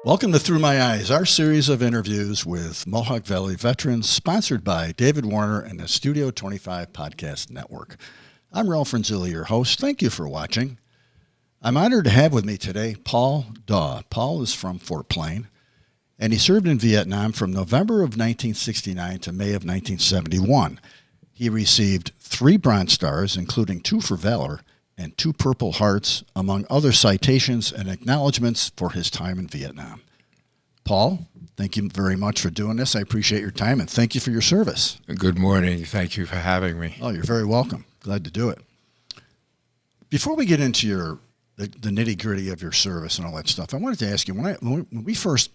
Welcome to Through My Eyes, our series of interviews with Mohawk Valley veterans, sponsored by David Warner and the Studio 25 Podcast Network. I'm Ralph Renzulli, your host. Thank you for watching. I'm honored to have with me today Paul Daw. Paul is from Fort Plain, and he served in Vietnam from November of 1969 to May of 1971. He received 3 Bronze Stars, including 2 for Valor, and 2 Purple Hearts, among other citations and acknowledgments for his time in Vietnam. Paul, thank you very much for doing this. I appreciate your time, and thank you for your service. Good morning. Thank you for having me. Oh, you're very welcome. Glad to do it. Before we get into the nitty-gritty of your service and all that stuff, I wanted to ask you, when we first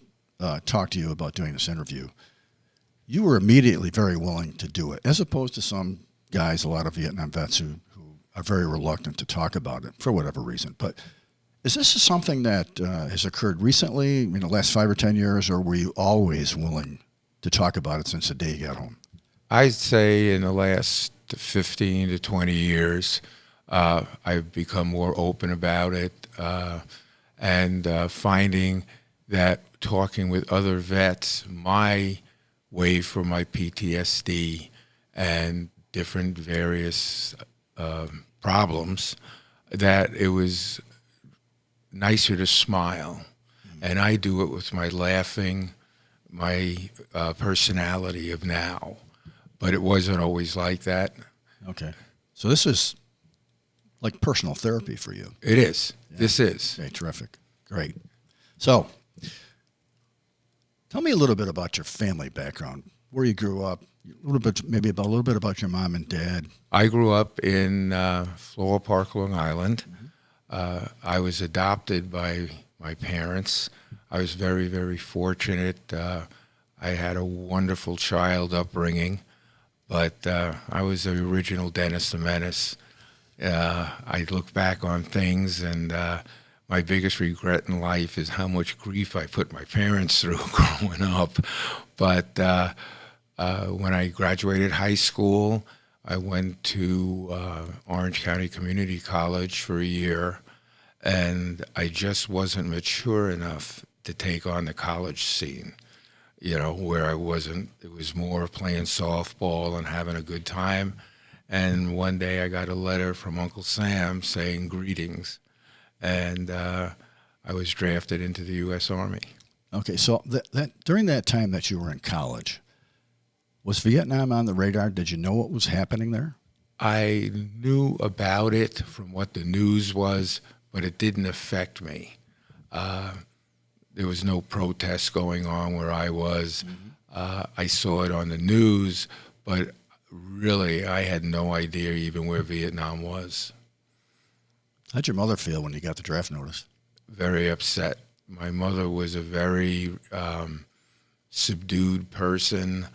talked to you about doing this interview, you were immediately very willing to do it, as opposed to some guys, a lot of Vietnam vets who are very reluctant to talk about it for whatever reason. But is this something that has occurred recently, in the last 5 or 10 years, or were you always willing to talk about it since the day you got home? I'd say in the last 15 to 20 years, I've become more open about it and finding that talking with other vets, my way for my PTSD and different various problems, that it was nicer to smile. And I do it with my laughing, my personality of now. But it wasn't always like that. Okay. So this is like personal therapy for you. It is. Yeah. This is. Okay, terrific. Great. So tell me a little bit about your family background, where you grew up, a little bit about your mom and dad. I grew up in Floral Park, Long Island. I was adopted by my parents. I was very, very fortunate. I had a wonderful child upbringing, but I was the original Dennis the Menace. I look back on things, and my biggest regret in life is how much grief I put my parents through growing up. But when I graduated high school, I went to Orange County Community College for a year, and I just wasn't mature enough to take on the college scene, where I wasn't. It was more playing softball and having a good time. And one day I got a letter from Uncle Sam saying greetings, and I was drafted into the U.S. Army. Okay, so that during that time that you were in college, was Vietnam on the radar? Did you know what was happening there? I knew about it from what the news was, but it didn't affect me. There was no protests going on where I was. I saw it on the news, but really I had no idea even where Vietnam was. How'd your mother feel when you got the draft notice? Very upset. My mother was a very subdued person.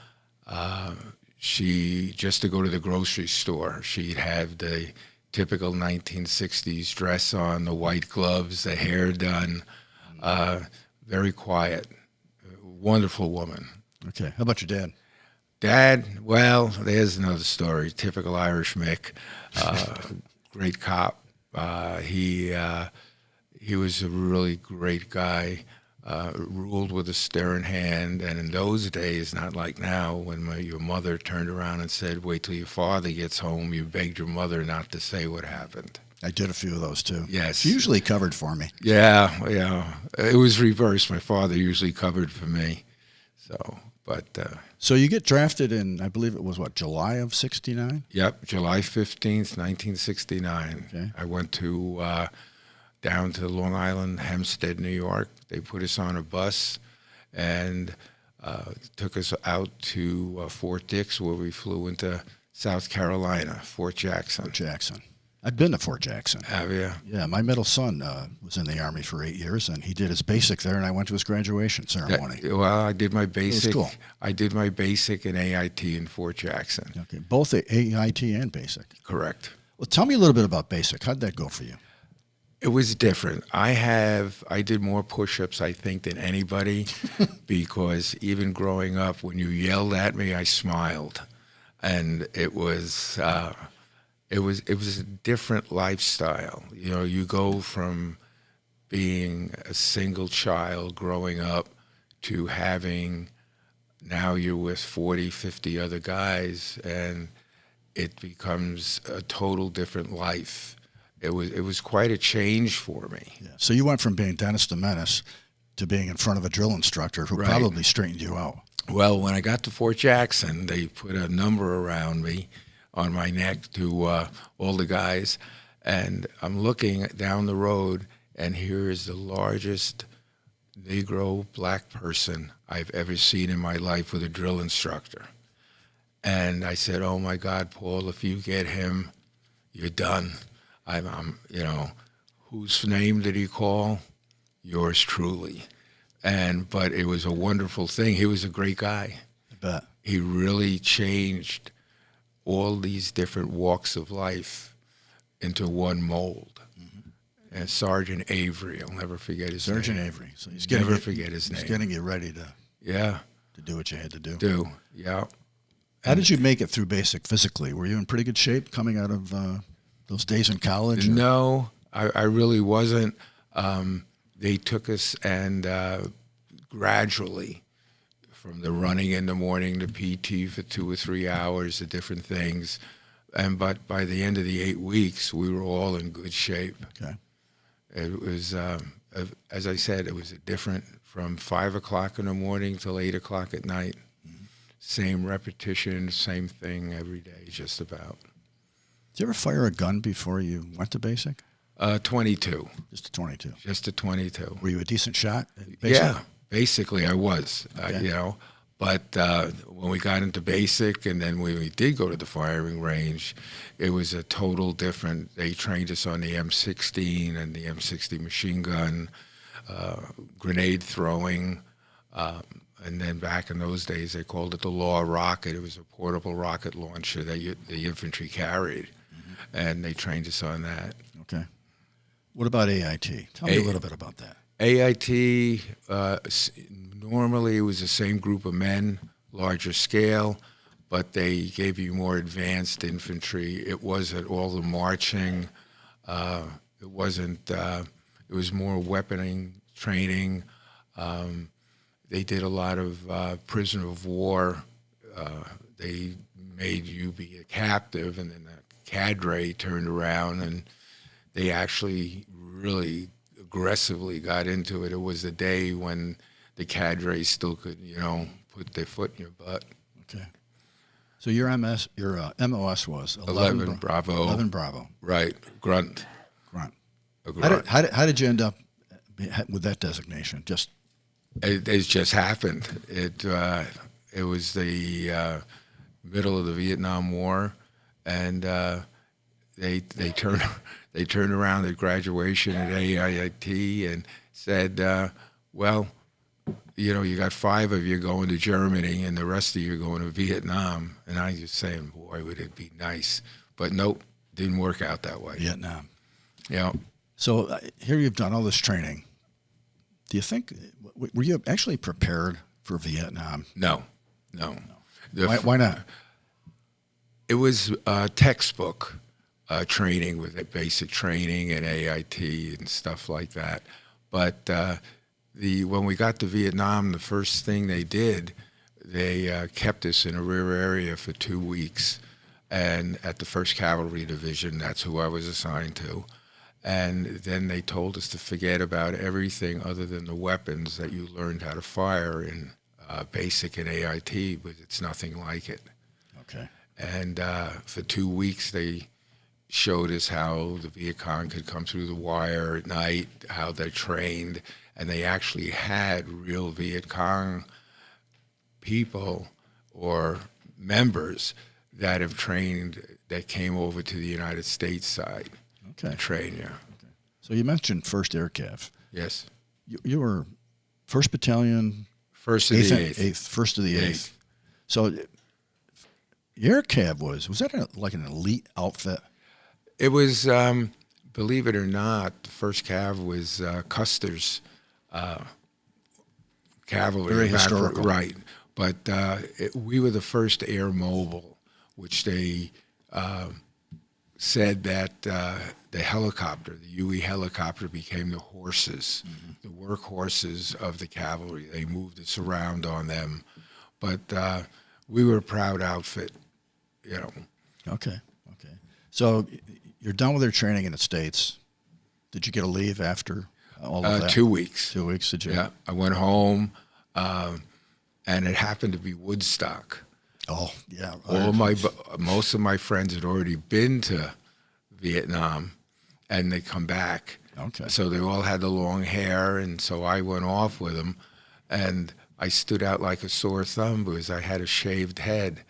She, just to go to the grocery store, she'd have the typical 1960s dress on, the white gloves, the hair done, very quiet, wonderful woman. Okay. How about your dad? Dad, well, there's another story. Typical Irish Mick, great cop. He was a really great guy. Ruled with a stern hand, and in those days, not like now, when your mother turned around and said, "Wait till your father gets home," you begged your mother not to say what happened. I did a few of those too. Yes. She usually covered for me. Yeah. It was reversed. My father usually covered for me. So you get drafted in, I believe it was July of '69? Yep, July 15th, 1969. Okay. I went to down to Long Island, Hempstead, New York. They put us on a bus and took us out to Fort Dix, where we flew into South Carolina, Fort Jackson. Fort Jackson. I've been to Fort Jackson. Have you? Yeah, my middle son was in the Army for 8 years, and he did his basic there, and I went to his graduation ceremony. I did my basic. It was cool. I did my basic and AIT in Fort Jackson. Okay, both AIT and basic. Correct. Well, tell me a little bit about basic. How'd that go for you? It was different. I did more push-ups, I think, than anybody, because even growing up, when you yelled at me, I smiled, and it was a different lifestyle. You go from being a single child growing up to having, now you're with 40, 50 other guys, and it becomes a total different life. It was quite a change for me. Yeah. So you went from being Dennis the Menace to being in front of a drill instructor who Right. probably straightened you out. Well, when I got to Fort Jackson, they put a number around me on my neck to all the guys, and I'm looking down the road, and here is the largest Negro black person I've ever seen in my life with a drill instructor. And I said, "Oh my God, Paul, if you get him, you're done." I'm whose name did he call? Yours truly. But it was a wonderful thing. He was a great guy. I bet. He really changed all these different walks of life into one mold. Mm-hmm. And Sergeant Avery, I'll never forget his name. Sergeant Avery. So he's forget his name. He's getting you ready to do what you had to do. Yeah. How did you make it through basic physically? Were you in pretty good shape coming out of those days in college? No, I really wasn't. They took us and gradually, from the running in the morning to PT for 2 or 3 hours, the different things. But by the end of the 8 weeks, we were all in good shape. Okay. It was, as I said, it was different from 5 o'clock in the morning till 8 o'clock at night. Mm-hmm. Same repetition, same thing every day, just about. Did you ever fire a gun before you went to basic? 22. Just a 22. Just a 22. Were you a decent shot? Yeah, basically I was, Okay. But when we got into basic and then when we did go to the firing range, it was a total different. They trained us on the M16 and the M60 machine gun, grenade throwing, and then back in those days they called it the Law rocket. It was a portable rocket launcher that the infantry carried, and they trained us on that. Okay. What about AIT? Tell me a little bit about that. AIT, normally it was the same group of men, larger scale, but they gave you more advanced infantry. It wasn't all the marching. It wasn't. It was more weaponing training. They did a lot of prisoner of war. They made you be a captive, and then the cadre turned around and they actually really aggressively got into it. It was the day when the cadre still could, put their foot in your butt. Okay. So your MOS was 11 Bravo. 11 Bravo. Right. Grunt. Grunt. A grunt. How did you end up with that designation? It just happened. It was the middle of the Vietnam War, and they turned around at graduation at AIT and said, well, you got 5 of you going to Germany and the rest of you going to Vietnam. And I was just saying, boy, would it be nice. But nope, didn't work out that way. Vietnam. Yeah. So here you've done all this training. Do you think, were you actually prepared for Vietnam? No. Why not? It was textbook training with basic training and AIT and stuff like that. But when we got to Vietnam, the first thing they did, they kept us in a rear area for 2 weeks, and at the 1st Cavalry Division, that's who I was assigned to. And then they told us to forget about everything other than the weapons that you learned how to fire in basic and AIT, but it's nothing like it. Okay. And for 2 weeks, they showed us how the Viet Cong could come through the wire at night, how they're trained, and they actually had real Viet Cong people or members that have trained, that came over to the United States side to train you. Okay. So you mentioned 1st Air Cav. Yes. You were 1st Battalion, 1st of the 8th. 1st of the 8th. So Air Cav was that like an elite outfit? It was, believe it or not, the 1st Cav was Custer's cavalry. Very historical. Right. But we were the 1st Air Mobile, which they said that the helicopter, the UE helicopter, became the horses, the workhorses of the cavalry. They moved us around on them. But we were a proud outfit, you know. Okay. So you're done with your training in the States. Did you get a leave after all of that? 2 weeks. 2 weeks, did you? Yeah, I went home, and it happened to be Woodstock. Oh, yeah. Most of my friends had already been to Vietnam, and they come back. Okay. So they all had the long hair, and so I went off with them, and I stood out like a sore thumb because I had a shaved head.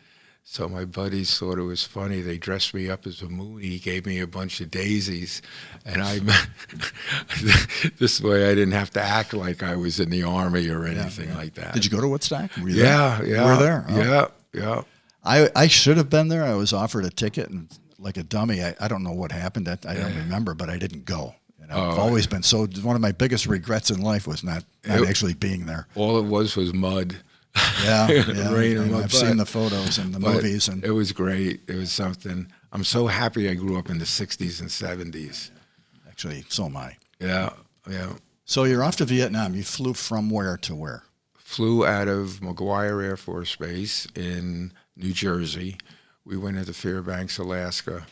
So my buddies thought it was funny. They dressed me up as a Mooney, gave me a bunch of daisies, and this way I didn't have to act like I was in the Army or anything like that. Did you go to Woodstock? Were you Yeah. there? You were there? Oh. Yeah. I should have been there. I was offered a ticket, and like a dummy, I don't know what happened. I don't remember, but I didn't go. And I've always been one of my biggest regrets in life was not actually being there. All it was mud. Yeah. Rain and mud. I've seen the photos and the movies. And it was great. It was something. I'm so happy I grew up in the 60s and 70s. Actually, so am I. Yeah. So you're off to Vietnam. You flew from where to where? Flew out of McGuire Air Force Base in New Jersey. We went into Fairbanks, Alaska,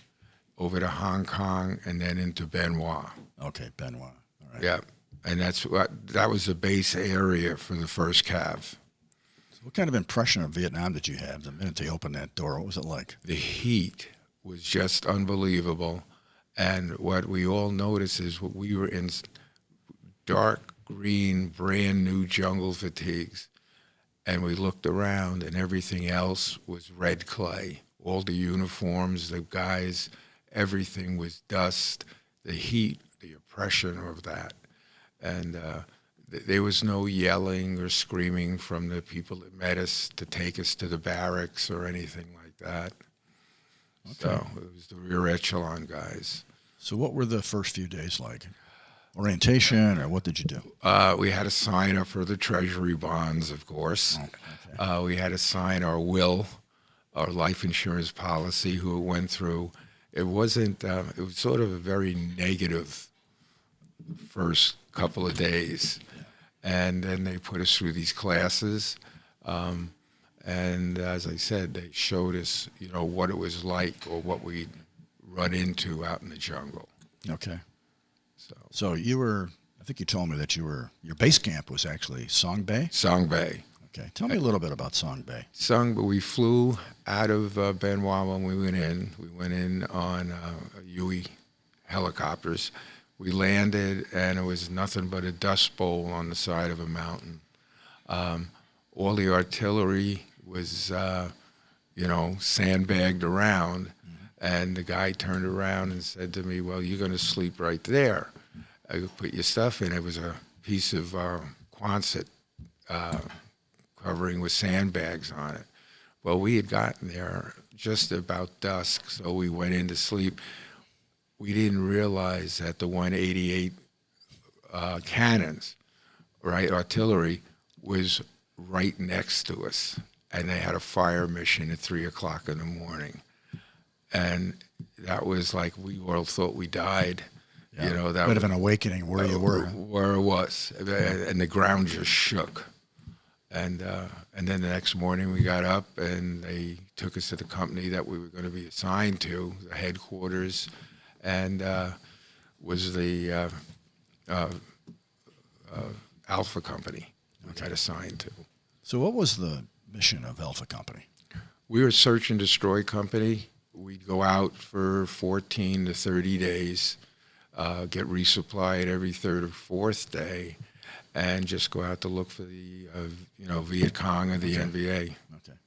over to Hong Kong, and then into Benoit. Okay, Benoit. All right. Yeah, and that was the base area for the first Cav. So what kind of impression of Vietnam did you have the minute they opened that door? What was it like? The heat was just unbelievable, and what we all noticed is we were in dark green, brand new jungle fatigues, and we looked around, and everything else was red clay. All the uniforms, the guys, everything was dust. The heat, the oppression of that. And there was no yelling or screaming from the people that met us to take us to the barracks or anything like that. Okay. So it was the rear echelon guys. So what were the first few days like? Orientation, or what did you do? We had to sign up for the treasury bonds, of course. Oh, okay. We had to sign our will, our life insurance policy, who it went through. It wasn't, it was sort of a very negative first couple of days. And then they put us through these classes. And as I said, they showed us, what it was like or what we'd run into out in the jungle. Okay. So you were, I think you told me that your base camp was actually Song Bay? Song Bay. Okay. Tell me a little bit about Song Bay. We flew out of Benoit when we went in. We went in on UE helicopters. We landed, and it was nothing but a dust bowl on the side of a mountain. All the artillery was, sandbagged around. And the guy turned around and said to me, well, you're going to sleep right there. I could put your stuff in. It was a piece of Quonset covering with sandbags on it. Well, we had gotten there just about dusk, so we went in to sleep. We didn't realize that the 188 cannons, artillery, was right next to us. And they had a fire mission at 3 o'clock in the morning. And that was like, we all thought we died. Yeah. That bit of an awakening where you were. Where it was. And the ground just shook. And then the next morning we got up, and they took us to the company that we were going to be assigned to, the headquarters, and was the Alpha Company we got assigned to. So what was the mission of Alpha Company? We were a search and destroy company. We'd go out for 14 to 30 days, get resupplied every third or fourth day, and just go out to look for the, Viet Cong or the NVA. Okay.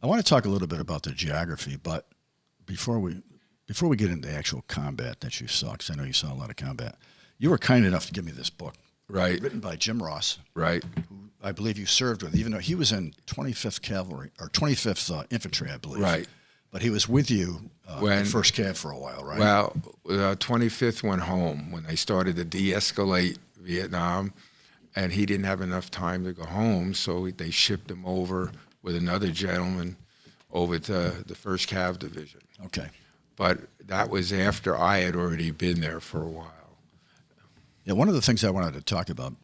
I want to talk a little bit about the geography, but before we get into actual combat that you saw, because I know you saw a lot of combat, you were kind enough to give me this book. Right. Written by Jim Ross. Right. Who I believe you served with, even though he was in 25th Cavalry, or 25th Infantry, I believe. Right. But he was with you in First Cav for a while, right? Well, 25th went home when they started to de-escalate Vietnam, and he didn't have enough time to go home, so they shipped him over with another gentleman over to the 1st Cav Division. Okay. but that was after I had already been there for a while. Yeah, one of the things I wanted to talk about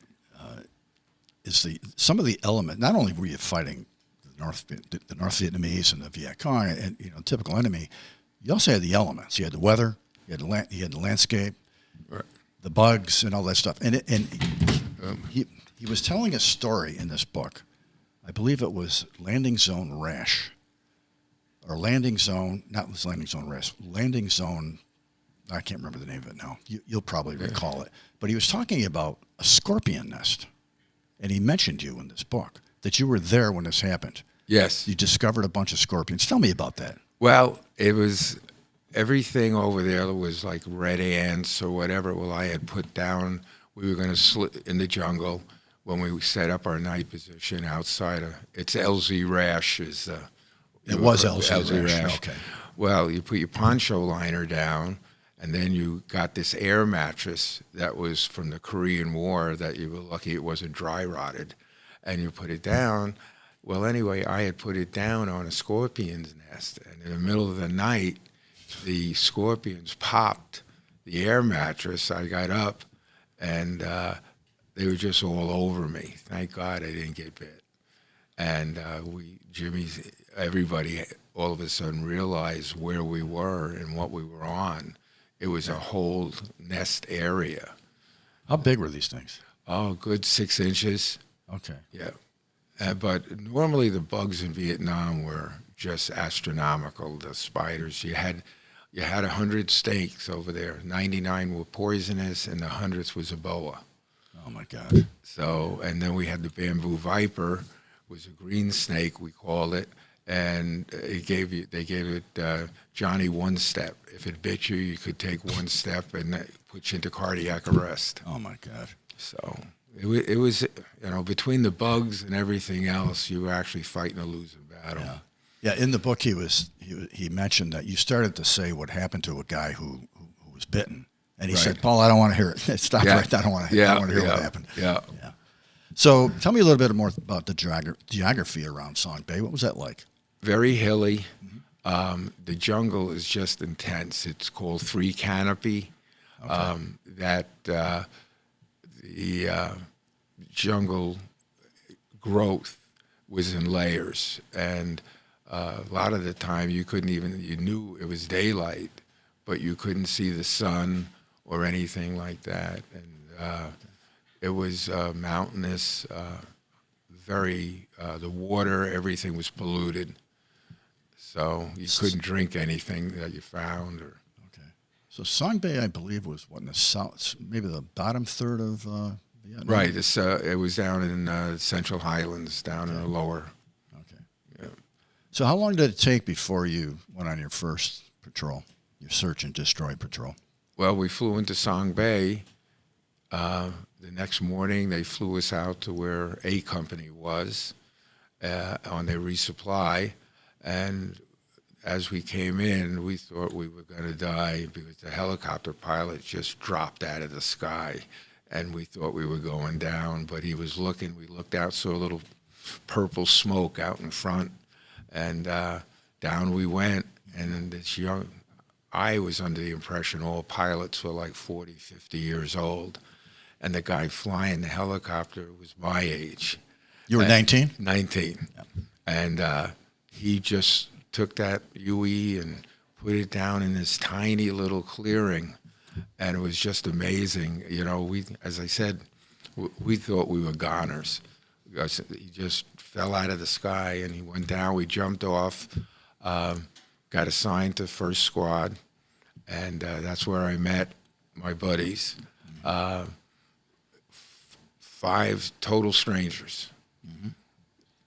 is some of the element. Not only were you fighting the North Vietnamese and the Viet Cong, and typical enemy, you also had the elements. You had the weather, you had the landscape, Right. the bugs, and all that stuff. And he was telling a story in this book. I believe it was Landing Zone Rash, or Landing Zone, not Landing Zone Rash, Landing Zone. I can't remember the name of it now. You'll probably recall it. But he was talking about a scorpion nest. And he mentioned you in this book, that you were there when this happened. Yes. You discovered a bunch of scorpions. Tell me about that. Well, it was everything over there was like red ants or whatever. Well, I had put down, we were going to in the jungle when we set up our night position outside of, it's LZ Rash. It was LZ Rash. Okay. Well, you put your poncho liner down, and then you got this air mattress that was from the Korean War that you were lucky it wasn't dry rotted, and you put it down. Well, anyway, I had put it down on a scorpion's nest, and in the middle of the night, the scorpions popped the air mattress. I got up, and they were just all over me. Thank God I didn't get bit. And everybody all of a sudden realized where we were and what we were on. It was a whole nest area. How big were these things? Oh, good 6 inches. Okay. Yeah. But normally the bugs in Vietnam were just astronomical. The spiders, you had 100 snakes over there. 99 were poisonous, and the 100th was a boa. Oh my God. So, and then we had the bamboo viper, was a green snake, we called it, and they gave it Johnny one step. If it bit you, you could take one step and that put you into cardiac arrest. Oh my God. So it was, between the bugs and everything else, you were actually fighting a losing battle. Yeah. Yeah. In the book, he mentioned that you started to say what happened to a guy who was bitten, and he said, "Paul, I don't want to hear it. Stop right there. I don't want to hear what happened." Yeah. Yeah. So tell me a little bit more about the geography around Song Bay. What was that like? Very hilly. The jungle is just intense. It's called Three Canopy. Okay. The jungle growth was in layers, and a lot of the time you knew it was daylight, but you couldn't see the sun or anything like that. And it was mountainous, the water, everything was polluted. So you couldn't drink anything that you found. Okay. So Song Bay, I believe, was in the south, maybe the bottom third of Vietnam? Right. It was down in Central Highlands, down in the lower. Okay. Yeah. So how long did it take before you went on your first patrol, your search and destroy patrol? Well, we flew into Song Bay. The next morning, they flew us out to where A Company was on their resupply. And as we came in, we thought we were going to die because the helicopter pilot just dropped out of the sky. And we thought we were going down, but he was looking. We looked out, saw a little purple smoke out in front, and down we went. And I was under the impression all pilots were like 40, 50 years old. And the guy flying the helicopter was my age. You were 19? 19. Yeah. And he just took that UE and put it down in this tiny little clearing. And it was just amazing. As I said, we thought we were goners. He just fell out of the sky and he went down. We jumped off, got assigned to first squad, and that's where I met my buddies. 5 total strangers,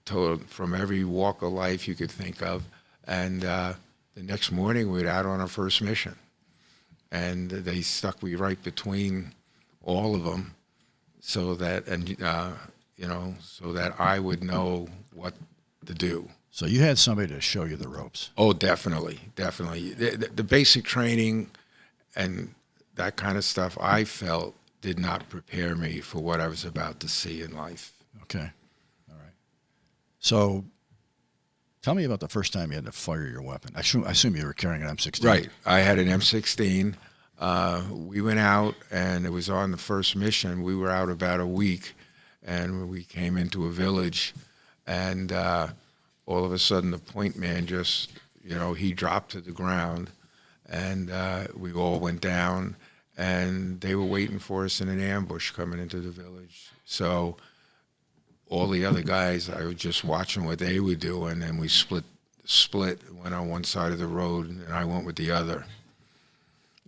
from every walk of life you could think of. And the next morning we were out on our first mission. And they stuck me right between all of them so that I would know what to do. So you had somebody to show you the ropes. Oh, definitely. The basic training and that kind of stuff, I felt, did not prepare me for what I was about to see in life. Okay. All right. So Tell me about the first time you had to fire your weapon. I assume you were carrying an M16. Right. I had an M16. We went out, and it was on the first mission. We were out about a week, and we came into a village, and all of a sudden the point man just, he dropped to the ground, and we all went down, and they were waiting for us in an ambush coming into the village. So all the other guys, I was just watching what they were doing, and we split, went on one side of the road, and I went with the other.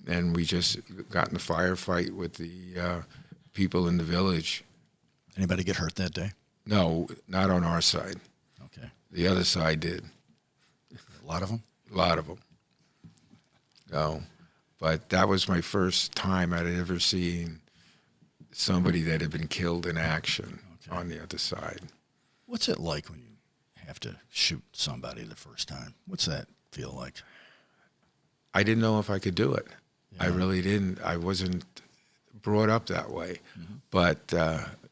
And we just got in a firefight with the people in the village. Anybody get hurt that day? No, not on our side. Okay. The other side did. A lot of them? A lot of them. No, but that was my first time I'd ever seen somebody that had been killed in action on the other side. What's it like when you have to shoot somebody the first time? What's that feel like? I didn't know if I could do it. Yeah. I really didn't. I wasn't brought up that way. Mm-hmm. But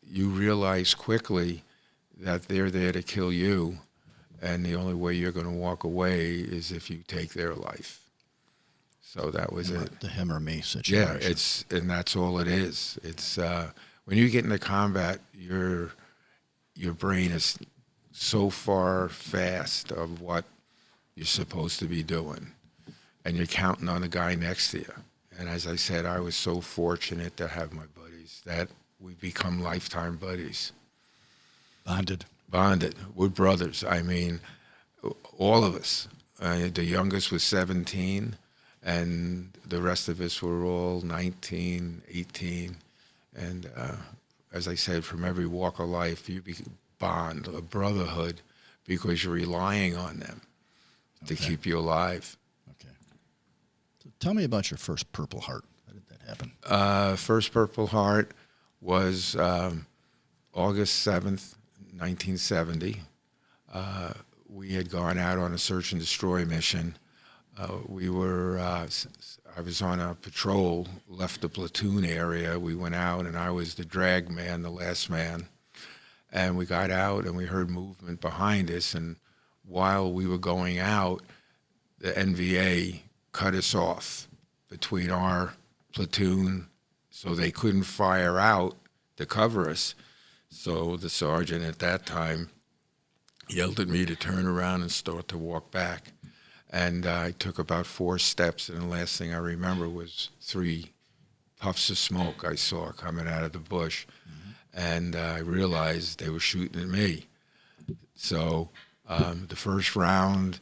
you realize quickly that they're there to kill you, and the only way you're going to walk away is if you take their life. So that was it. The him or me situation. Yeah, and that's all it is. It's when you get into combat, your brain is so far fast of what you're supposed to be doing, and you're counting on the guy next to you. And as I said, I was so fortunate to have my buddies that we become lifetime buddies. Bonded. We're brothers. I mean, all of us. The youngest was 17. And the rest of us were all 19, 18. And as I said, from every walk of life, you bond, a brotherhood, because you're relying on them to keep you alive. Okay. So tell me about your first Purple Heart. How did that happen? First Purple Heart was August 7th, 1970. We had gone out on a search and destroy mission. I was on a patrol, left the platoon area. We went out, and I was the drag man, the last man. And we got out, and we heard movement behind us. And while we were going out, the NVA cut us off between our platoon, so they couldn't fire out to cover us. So the sergeant at that time yelled at me to turn around and start to walk back. And I took about 4 steps, and the last thing I remember was 3 puffs of smoke I saw coming out of the bush. Mm-hmm. And I realized they were shooting at me. So the first round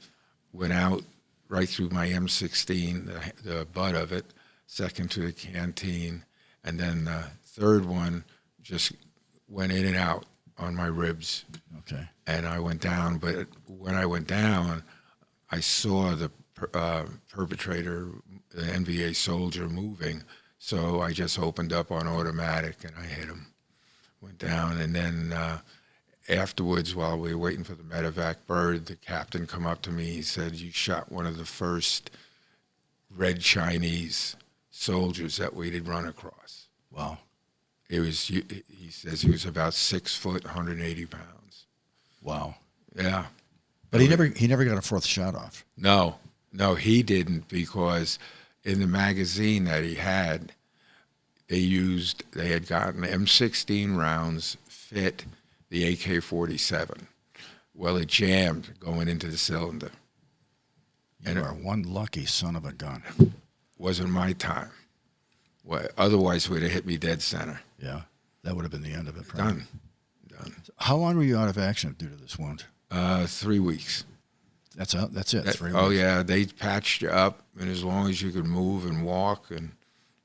went out right through my M16, the butt of it, second to the canteen, and then the third one just went in and out on my ribs. Okay. And I went down, but when I went down, I saw the perpetrator, the NVA soldier, moving, so I just opened up on automatic and I hit him. Went down, and then afterwards, while we were waiting for the medevac bird, the captain come up to me. He said, "You shot one of the first red Chinese soldiers that we did run across." Wow. He says he was about 6 foot, 180 pounds. Wow. Yeah. But he never got a 4th shot off. No, he didn't, because in the magazine that he had, they had gotten M16 rounds fit the AK-47. Well, it jammed going into the cylinder. You are one lucky son of a gun. Wasn't my time. Well, otherwise, it would have hit me dead center. Yeah, that would have been the end of it. Probably. Done. How long were you out of action due to this wound? 3 weeks. That's it. 3 weeks. Oh yeah, they patched you up, and as long as you could move and walk and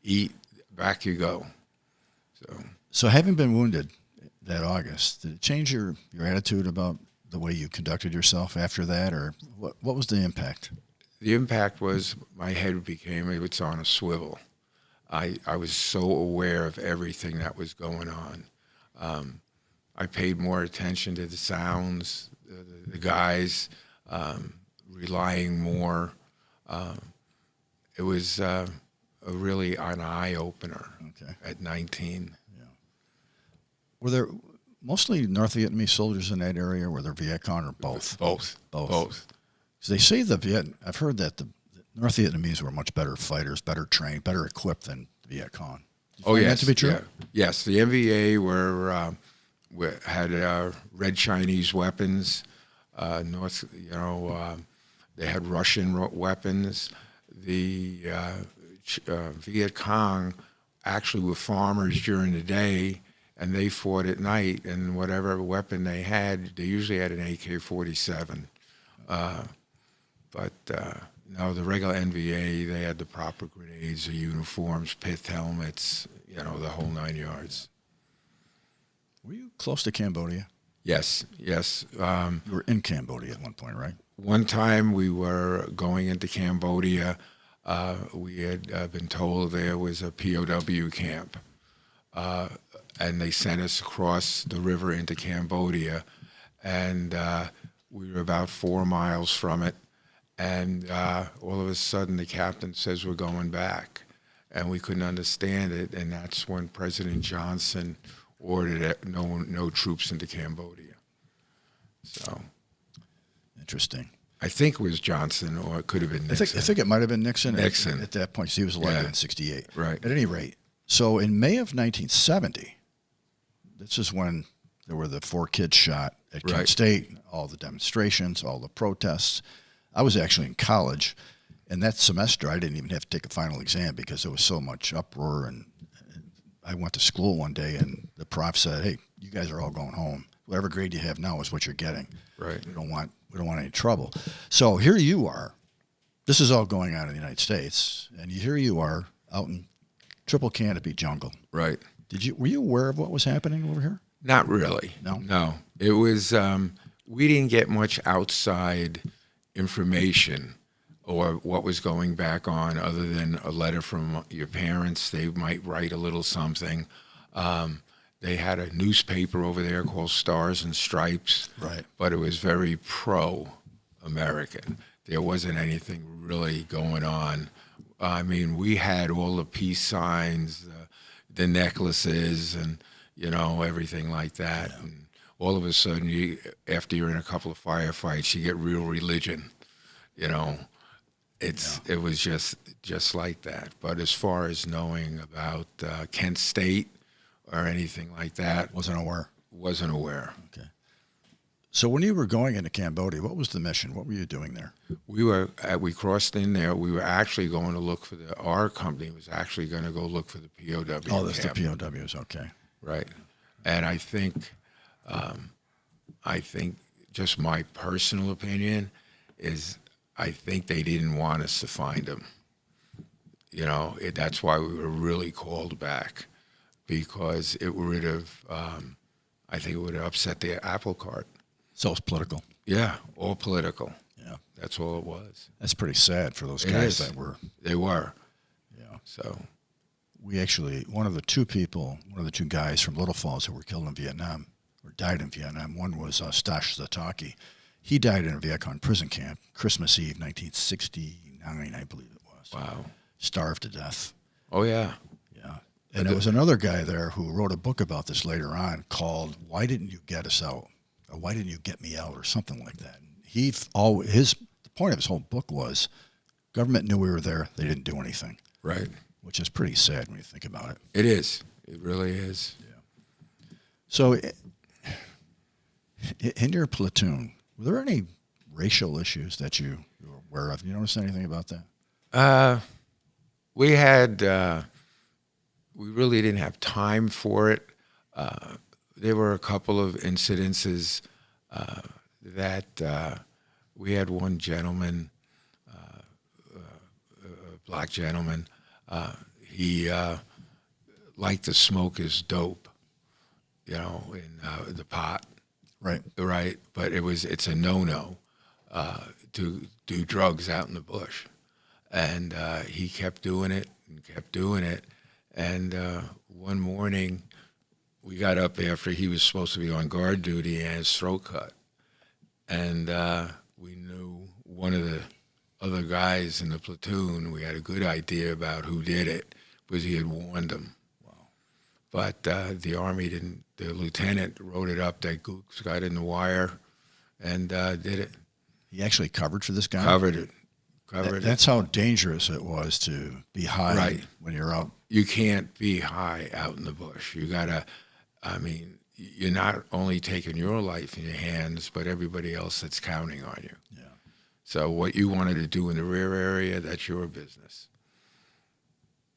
eat, back you go. So having been wounded that August, did it change your attitude about the way you conducted yourself after that, or what was the impact? The impact was my head became, it's on a swivel. I was so aware of everything that was going on. I paid more attention to the sounds, the guys, relying more. It was really an eye-opener at 19. Yeah. Were there mostly North Vietnamese soldiers in that area, were there Viet Cong or both? Both. Both. So they say I've heard that the North Vietnamese were much better fighters, better trained, better equipped than the Viet Cong. Oh, yes. That to be true? Yeah. Yes, the NVA had red Chinese weapons. They had Russian weapons. The Viet Cong actually were farmers during the day, and they fought at night. And whatever weapon they had, they usually had an AK-47. No, the regular NVA, they had the proper grenades, the uniforms, pith helmets, the whole 9 yards. Were you close to Cambodia? Yes. You were in Cambodia at one point, right? One time we were going into Cambodia. We had been told there was a POW camp, and they sent us across the river into Cambodia, and we were about 4 miles from it, and all of a sudden the captain says we're going back, and we couldn't understand it, and that's when President Johnson ordered no troops into Cambodia. So interesting. I think it was Johnson, or it could have been Nixon. I think it might have been Nixon. Nixon. At that point. So he was elected in 68. Right. At any rate, so in May of 1970, this is when there were the 4 kids shot at Kent State, all the demonstrations, all the protests. I was actually in college, and that semester I didn't even have to take a final exam because there was so much uproar. And I went to school one day, and the prof said, "Hey, you guys are all going home. Whatever grade you have now is what you're getting. Right. We don't want any trouble." So here you are. This is all going on in the United States, and here you are out in triple canopy jungle. Right. Were you aware of what was happening over here? Not really. No. It was we didn't get much outside information or what was going back on other than a letter from your parents. They might write a little something. They had a newspaper over there called Stars and Stripes, right? But it was very pro-American. There wasn't anything really going on. I mean, we had all the peace signs, the necklaces, and everything like that. Yeah. And all of a sudden, after you're in a couple of firefights, you get real religion. It was just like that. But as far as knowing about Kent State or anything like that, wasn't aware. Okay. So when you were going into Cambodia, what was the mission? What were you doing there? We crossed in there. We were actually going to look for our company was actually going to go look for the POW. Oh, that's camp. The POWs. Okay. Right. And I think just my personal opinion is I think they didn't want us to find them. That's why we were really called back, because it would have, I think it would have upset the apple cart. So it's political. Yeah, all political. Yeah. That's all it was. That's pretty sad for those guys that were. They were. Yeah. So we actually, one of the two guys from Little Falls who were killed in Vietnam, or died in Vietnam, one was Stash Zataki. He died in a Viet Cong prison camp, Christmas Eve, 1969, I believe it was. Wow. Starved to death. Oh, yeah. Yeah. And there was another guy there who wrote a book about this later on called "Why Didn't You Get Us Out?" or "Why Didn't You Get Me Out?" or something like that. The point of his whole book was government knew we were there. They didn't do anything. Right. Which is pretty sad when you think about it. It is. It really is. Yeah. So in your platoon, were there any racial issues that you were aware of? You notice anything about that? We had, we really didn't have time for it. There were a couple of incidences that we had one gentleman, a black gentleman, he liked to smoke his dope, in the pot. Right. Right. But it's a no-no to do drugs out in the bush. And he kept doing it and kept doing it. And one morning, we got up after he was supposed to be on guard duty and his throat cut. And we knew one of the other guys in the platoon. We had a good idea about who did it because he had warned them. Wow. But the Army didn't the lieutenant wrote it up that Gooks got in the wire and did it. He actually covered for this guy? Covered it. That's how dangerous it was to be high when you're out. You can't be high out in the bush. You got to, I mean, you're not only taking your life in your hands, but everybody else that's counting on you. Yeah. So what you wanted to do in the rear area, that's your business.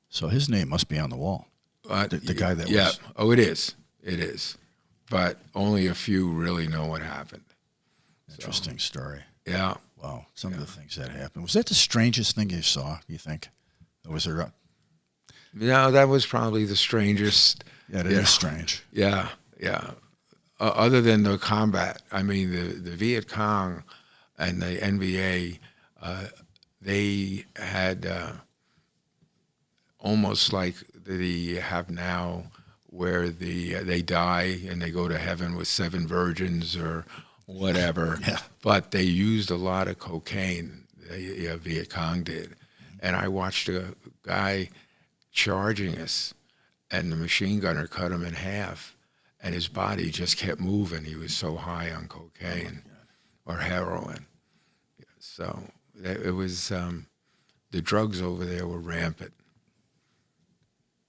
So his name must be on the wall. The guy that was. Yeah. Oh, it is. It is. But only a few really know what happened. Interesting story. Yeah. Wow. Some of the things that happened. Was that the strangest thing you saw, you think? Or was there No, that was probably the strangest. Yeah, it is strange. Yeah, yeah. Other than the combat, I mean, the Viet Cong and the NBA, they had almost like they have now, where they die and they go to heaven with 7 virgins or whatever. Yeah. But they used a lot of cocaine. Viet Cong did, and I watched a guy charging us, and the machine gunner cut him in half, and his body just kept moving. He was so high on cocaine or heroin. So it was the drugs over there were rampant.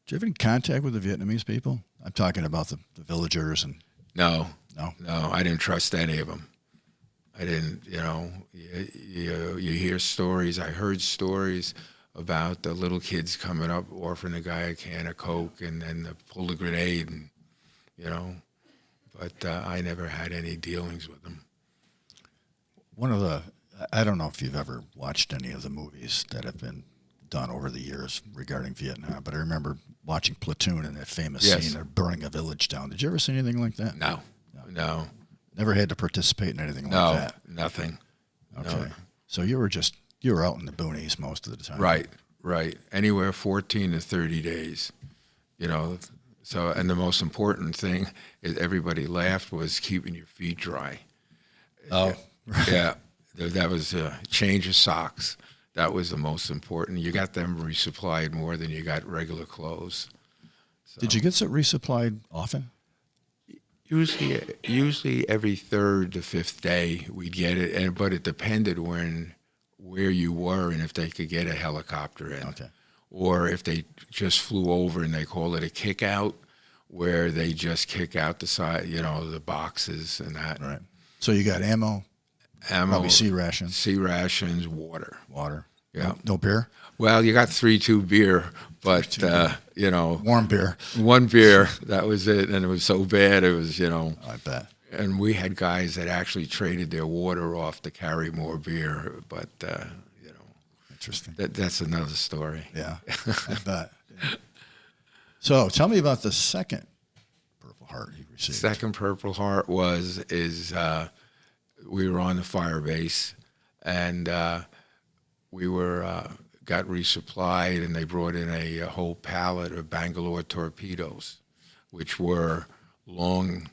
Did you have any contact with the Vietnamese people? I'm talking about the villagers and. No, No, I didn't trust any of them. I didn't, you hear stories. I heard stories about the little kids coming up, offering the guy a can of Coke and then pull a grenade, and, but I never had any dealings with them. I don't know if you've ever watched any of the movies that have been done over the years regarding Vietnam, but I remember watching Platoon and that famous scene of burning a village down. Did you ever see anything like that? No. Never had to participate in anything like that? No, nothing. Okay. No. So you were out in the boonies most of the time. Right. Anywhere 14 to 30 days, So, and the most important thing is everybody laughed was keeping your feet dry. Oh. Yeah. That was a change of socks. That was the most important. You got them resupplied more than you got regular clothes. So. Did you get resupplied often? Usually every 3rd to 5th day we'd get it, but it depended where you were and if they could get a helicopter in. Okay. Or if they just flew over and they call it a kick out, where they just kick out the side, the boxes and that. Right. So you got ammo, probably sea rations, water. Yeah. No beer? Well, you got 3-2 beer, but, warm beer. 1 beer, that was it. And it was so bad, it was, I bet. And we had guys that actually traded their water off to carry more beer, but, Interesting. That's another story. Yeah, I bet. Yeah. So tell me about the second Purple Heart you received. Second Purple Heart is we were on the fire base, and we got resupplied, and they brought in a whole pallet of Bangalore torpedoes, which were long,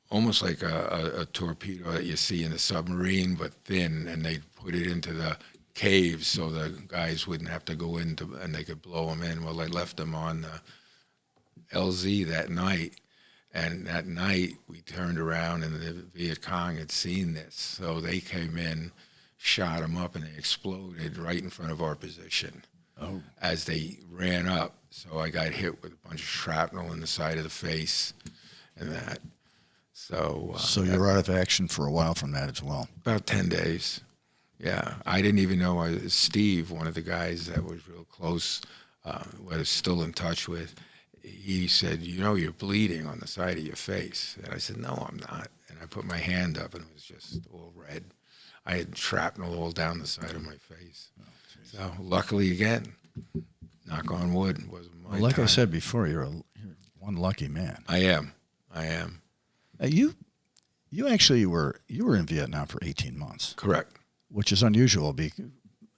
almost like a torpedo that you see in a submarine, but thin, and they put it into the caves so the guys wouldn't have to go in and they could blow them in. Well, they left them on the LZ that night, and that night we turned around and the Viet Cong had seen this, so they came in, shot them up, and they exploded right in front of our position as they ran up. So I got hit with a bunch of shrapnel in the side of the face and that. So you were out of action for a while from that as well. About 10 days. Yeah, I didn't even know Steve, one of the guys that was real close, was still in touch with. He said, you're bleeding on the side of your face. And I said, no, I'm not. And I put my hand up, and it was just all red. I had shrapnel all down the side of my face. Oh, so luckily, again, knock on wood, it wasn't my like time. I said before, you're one lucky man. I am. You actually were in Vietnam for 18 months. Correct. Which is unusual,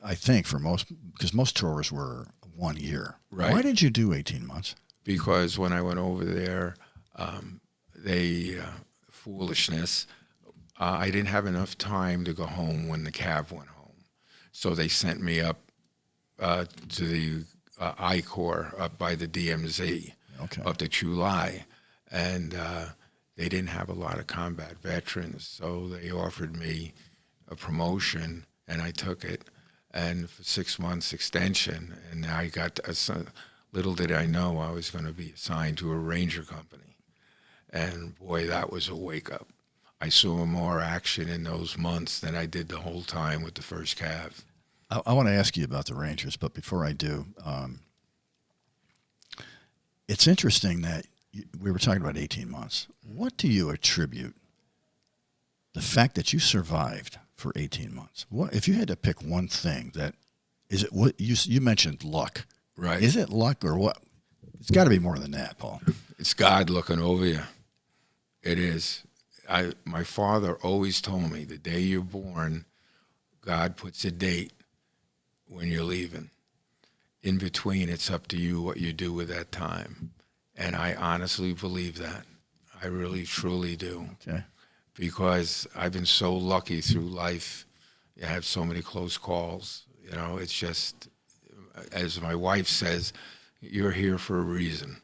I think, because most tours were 1 year. Right. Why did you do 18 months? Because when I went over there, foolishness, I didn't have enough time to go home when the Cav went home. So they sent me up to the I Corps up by the DMZ. Okay. up to July, and they didn't have a lot of combat veterans, so they offered me a promotion, and I took it, and for 6 months extension, and I got little did I know I was going to be assigned to a ranger company, and boy, that was a wake up. I saw more action in those months than I did the whole time with the 1st Cav. I want to ask you about the Rangers, but before I do, it's interesting that we were talking about 18 months. What do you attribute the fact that you survived for 18 months? What if you had to pick one thing that is it? What you mentioned luck, Right? Is it luck or what? It's got to be more than that, Paul. It's God looking over you. It is. My father always told me the day you're born, God puts a date when you're leaving. In between, it's up to you what you do with that time. And I honestly believe that. I really, truly do. Okay. Because I've been so lucky through life. I have so many close calls. You know, it's just, as my wife says, you're here for a reason.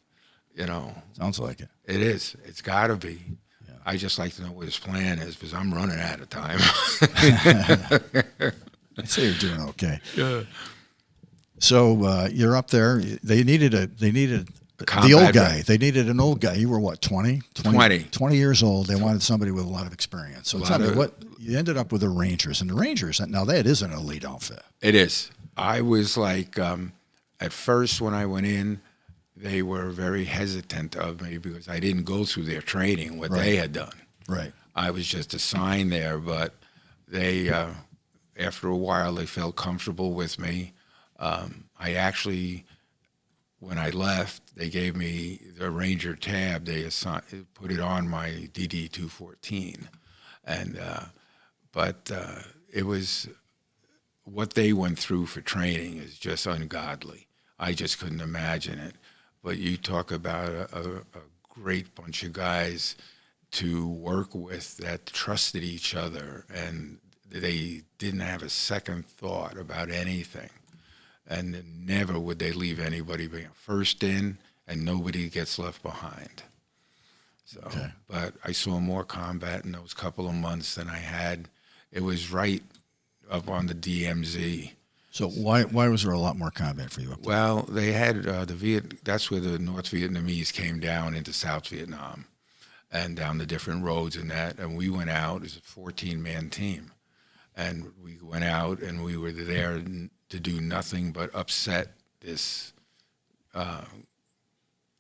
You know. Sounds like it. It is. It's got to be. Yeah. I just like to know what his plan is because I'm running out of time. I'd say you're doing okay. Yeah. So you're up there. They needed the old guy. They needed an old guy. You were what, 20? 20 years old. They wanted somebody with a lot of experience. So tell me what you ended up with the Rangers. And the Rangers, now that is an elite outfit. It is. I was like, at first when I went in, they were very hesitant of me because I didn't go through their training, what they had done. Right. I was just assigned there, but they, after a while, they felt comfortable with me. I actually, when I left, they gave me the Ranger tab. They put it on my DD 214, and but it was what they went through for training is just ungodly. I just couldn't imagine it. But you talk about a great bunch of guys to work with that trusted each other, and they didn't have a second thought about anything. And never would they leave anybody being first in, and nobody gets left behind. So, But I saw more combat in those couple of months than I had. It was right up on the DMZ. So why was there a lot more combat for you up there? Well, they had that's where the North Vietnamese came down into South Vietnam and down the different roads and that. And we went out as a 14-man team. And we went out and we were there to do nothing but upset this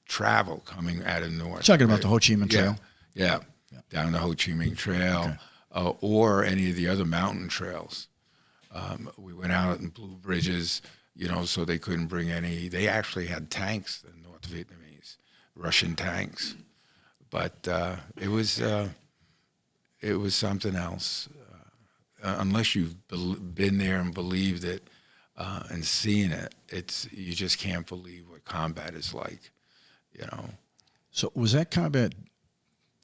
travel coming out of the north. Talking about the Ho Chi Minh Trail? Yeah. Down the Ho Chi Minh Trail or any of the other mountain trails. We went out and blew bridges, so they couldn't bring any. They actually had tanks, the North Vietnamese, Russian tanks. But it was something else. Unless you've been there and believed it and seen it, you just can't believe what combat is like, So was that combat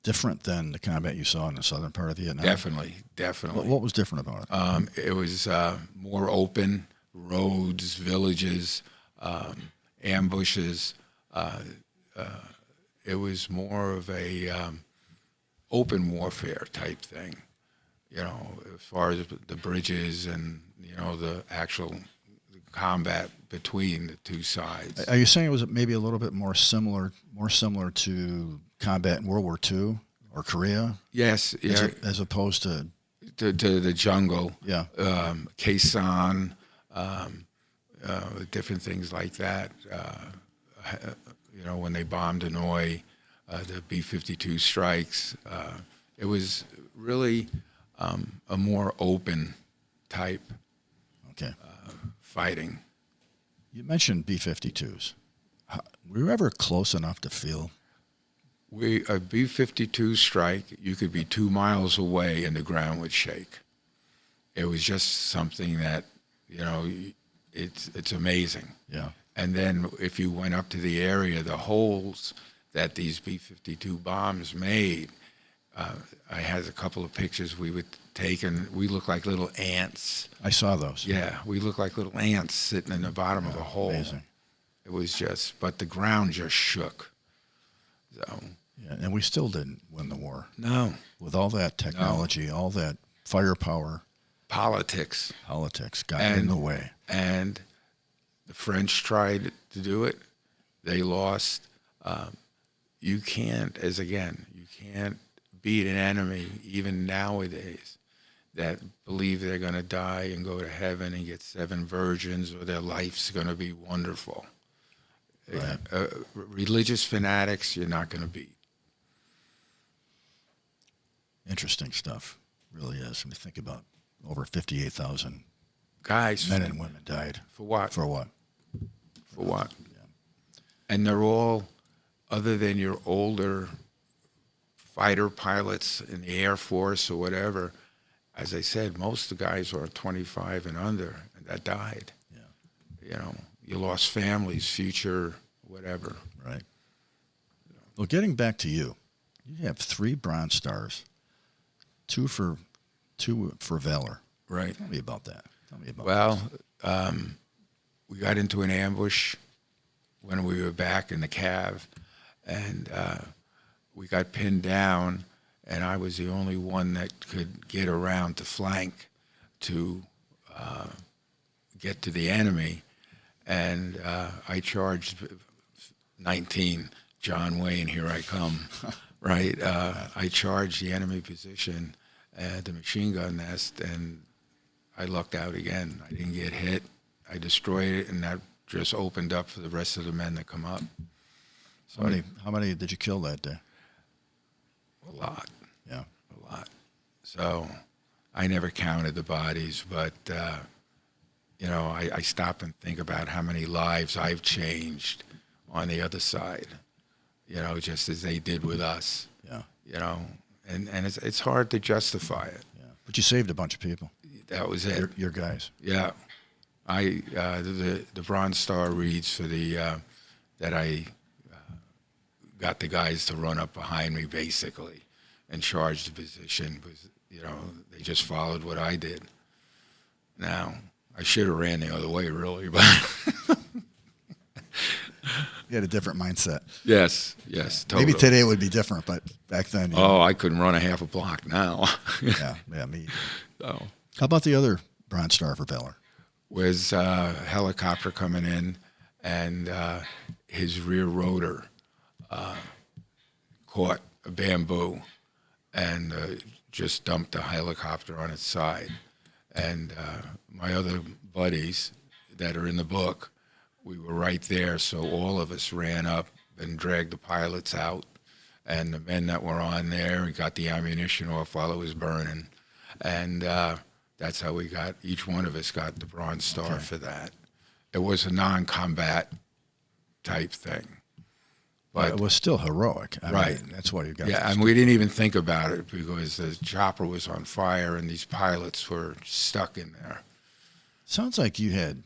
different than the combat you saw in the southern part of Vietnam? Definitely. What was different about it? It was more open, roads, villages, ambushes. It was more of a open warfare type thing, as far as the bridges and, the actual combat between the two sides. Are you saying it was maybe a little bit more similar to combat in World War II or Korea? Yes, yeah. As opposed to the jungle. Yeah. Khe Sanh, different things like that. When they bombed Hanoi, the B-52 strikes. It was really a more open type fighting. You mentioned B-52s. Were you ever close enough to feel? A B-52 strike, you could be 2 miles away and the ground would shake. It was just something that, it's amazing. Yeah. And then if you went up to the area, the holes that these B-52 bombs made, I had a couple of pictures we would take, and we looked like little ants. I saw those. Yeah, we looked like little ants sitting in the bottom of a hole. Amazing. It was but the ground just shook. So Yeah, and we still didn't win the war. no, With all that technology, all that firepower, politics got in the way. And the French tried to do it. They lost. You can't beat an enemy even nowadays that believe they're going to die and go to heaven and get 7 virgins or their life's going to be wonderful. Right. Religious fanatics, you're not going to beat. Interesting stuff. Really is. When you think about over 58,000 Guys, men and women died. for what? For what? For what? Yeah. And they're all, other than your older fighter pilots in the Air Force or whatever, as I said, most of the guys are 25 and under and that died. Yeah. You know, you lost families, future, whatever. Right. Well, getting back to you, you have 3 Bronze Stars, 2 for Valor. Right. Tell me about that. Well, we got into an ambush when we were back in the Cav, and we got pinned down, and I was the only one that could get around to flank to get to the enemy, and I charged 19, John Wayne, here I come, right? I charged the enemy position at the machine gun nest, and I lucked out again. I didn't get hit. I destroyed it, and that just opened up for the rest of the men that come up. So How many did you kill that day? A lot. Yeah. A lot. So I never counted the bodies, but, you know, I stop and think about how many lives I've changed on the other side, you know, just as they did with us. Yeah. You know, and it's hard to justify it. Yeah. But you saved a bunch of people. That was it. Your guys. Yeah. The Bronze Star reads for the that I got the guys to run up behind me basically and charge the position, because you know they just followed what I did. Now I should have ran the other way really, but You had a different mindset. yes, totally. Maybe today it would be different, but back then. I couldn't run a half a block now. Yeah, me. So How about the other Bronze Star for Valor? was a helicopter coming in, and his rear rotor caught a bamboo and just dumped the helicopter on its side. And my other buddies that are in the book, we were right there, so all of us ran up and dragged the pilots out, and the men that were on there, we got the ammunition off while it was burning. And that's how we got, each one of us got the Bronze Star for that. It was a non-combat type thing. But it was still heroic. I right. mean, that's why you got Yeah, and we didn't even think about it because the chopper was on fire and these pilots were stuck in there. Sounds like you had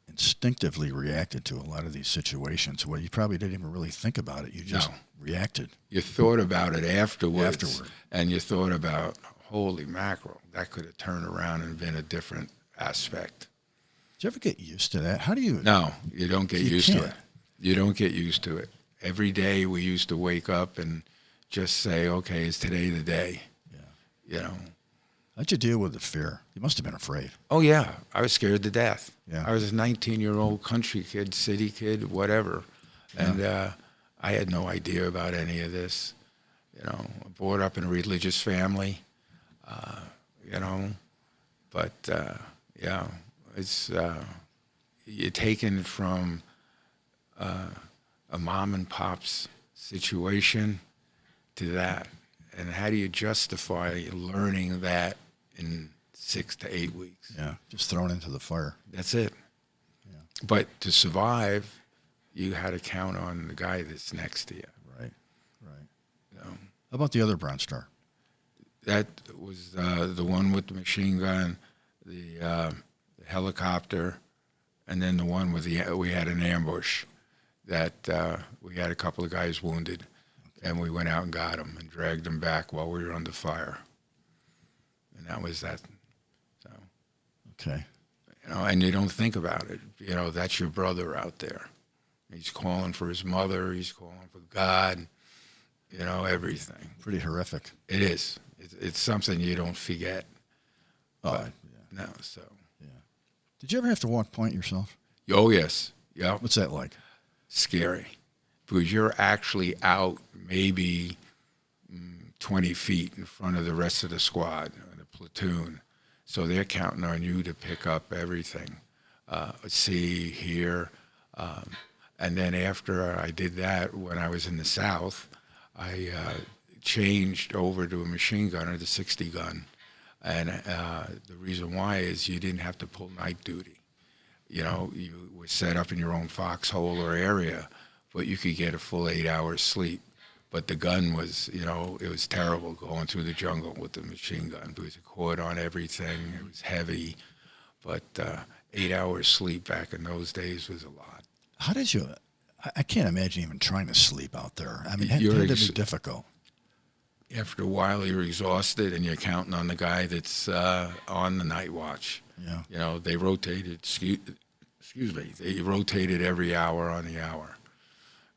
instinctively reacted to a lot of these situations where you probably didn't even really think about it. You just reacted. You thought about it afterwards. And you thought about, holy mackerel, that could have turned around and been a different aspect. Did you ever get used to that? How do you? No, you don't get used to it. You don't get used to it. Every day we used to wake up and just say, okay, is today the day? Yeah. You know. How'd you deal with the fear? You must have been afraid. Oh, yeah. I was scared to death. Yeah. I was a 19-year-old country kid, city kid, whatever. Yeah. And I had no idea about any of this. You know, brought up in a religious family, you know. But, yeah, it's you're taken from a mom and pop's situation to that. And how do you justify learning that in 6 to 8 weeks? Yeah, just thrown into the fire. That's it. Yeah. But to survive, you had to count on the guy that's next to you. Right. You know? How about the other Bronze Star? That was the one with the machine gun, the helicopter, and then the one with we had an ambush that we had a couple of guys wounded, and we went out and got them and dragged them back while we were under fire. And that was that. So, Okay. you know, and you don't think about it. You know, that's your brother out there. He's calling for his mother. He's calling for God. you know, everything. Pretty horrific. It is. It's something you don't forget. Oh, But, yeah. no, so. Yeah. Did you ever have to walk point yourself? Oh, yes. Yeah. What's that like? Scary. Because you're actually out maybe 20 feet in front of the rest of the squad, or the platoon. So they're counting on you to pick up everything, see, hear. And then after I did that, when I was in the South, I changed over to a machine gunner, the 60 gun. And the reason why is you didn't have to pull night duty. You know, you were set up in your own foxhole or area, but you could get a full 8 hours sleep. But the gun was, you know, it was terrible going through the jungle with the machine gun because it caught on everything. It was heavy. But 8 hours sleep back in those days was a lot. How did you? I can't imagine even trying to sleep out there. I mean, it had to be difficult. After a while, you're exhausted and you're counting on the guy that's on the night watch. Yeah. You know, they rotated, excuse me, they rotated every hour on the hour,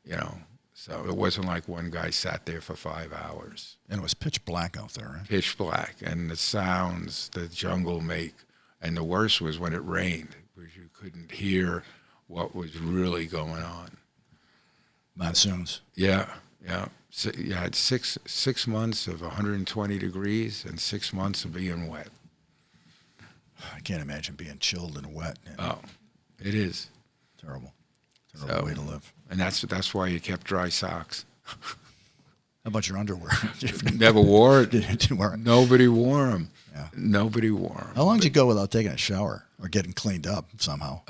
you know. So it wasn't like one guy sat there for 5 hours. And it was pitch black out there, right? Pitch black, and the sounds the jungle make. And the worst was when it rained, because you couldn't hear what was really going on. Monsoons. Yeah, yeah. So you had six months of 120 degrees and 6 months of being wet. I can't imagine being chilled and wet. Oh, it is. Terrible way to live. And that's why you kept dry socks. How about your underwear? Never wore it. Didn't wear it. Nobody wore them. Yeah. Nobody wore them. How long did you go without taking a shower or getting cleaned up somehow?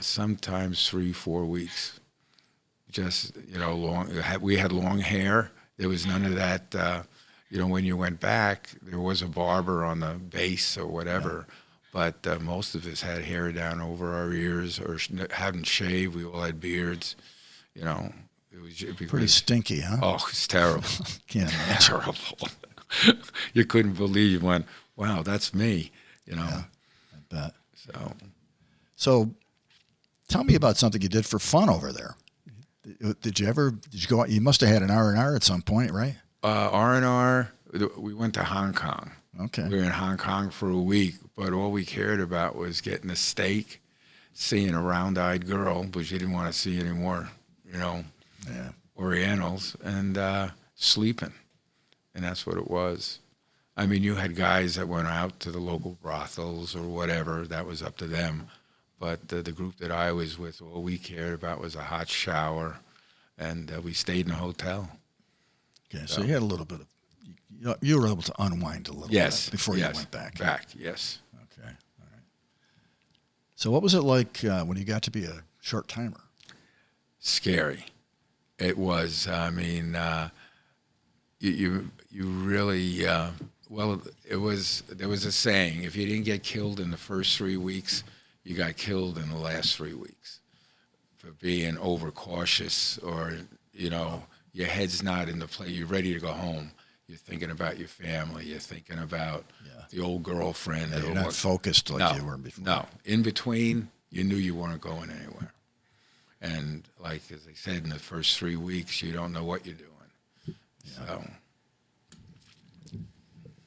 Sometimes 3-4 weeks. Just, you know, we had long hair. There was none of that, you know, when you went back, there was a barber on the base or whatever. Yeah. But most of us had hair down over our ears or hadn't shaved. We all had beards. You know, it was pretty stinky, huh? Oh, it's terrible. Can't imagine. Terrible. You couldn't believe you went, wow, that's me. You know. Yeah, I bet. So, tell me about something you did for fun over there. Did you go out? You must have had an R&R at some point, right? R&R, we went to Hong Kong. Okay. We were in Hong Kong for a week, but all we cared about was getting a steak, seeing a round-eyed girl, which you didn't want to see anymore, you know, Orientals, and sleeping. And that's what it was. I mean, you had guys that went out to the local brothels or whatever. That was up to them. But the group that I was with, all we cared about was a hot shower, and we stayed in a hotel. Okay, so you had a little bit of, you were able to unwind a little bit before you went back. Yes. Okay, all right. So what was it like when you got to be a short timer? Scary. It was. I mean, you really. Well, it was. There was a saying: if you didn't get killed in the first 3 weeks, you got killed in the last 3 weeks for being overcautious, or you know, your head's not in the play. You're ready to go home. You're thinking about your family. You're thinking about the old girlfriend. Yeah, you're not focused like you were before. No. In between, you knew you weren't going anywhere. And like as I said, in the first 3 weeks, you don't know what you're doing. Yeah. So.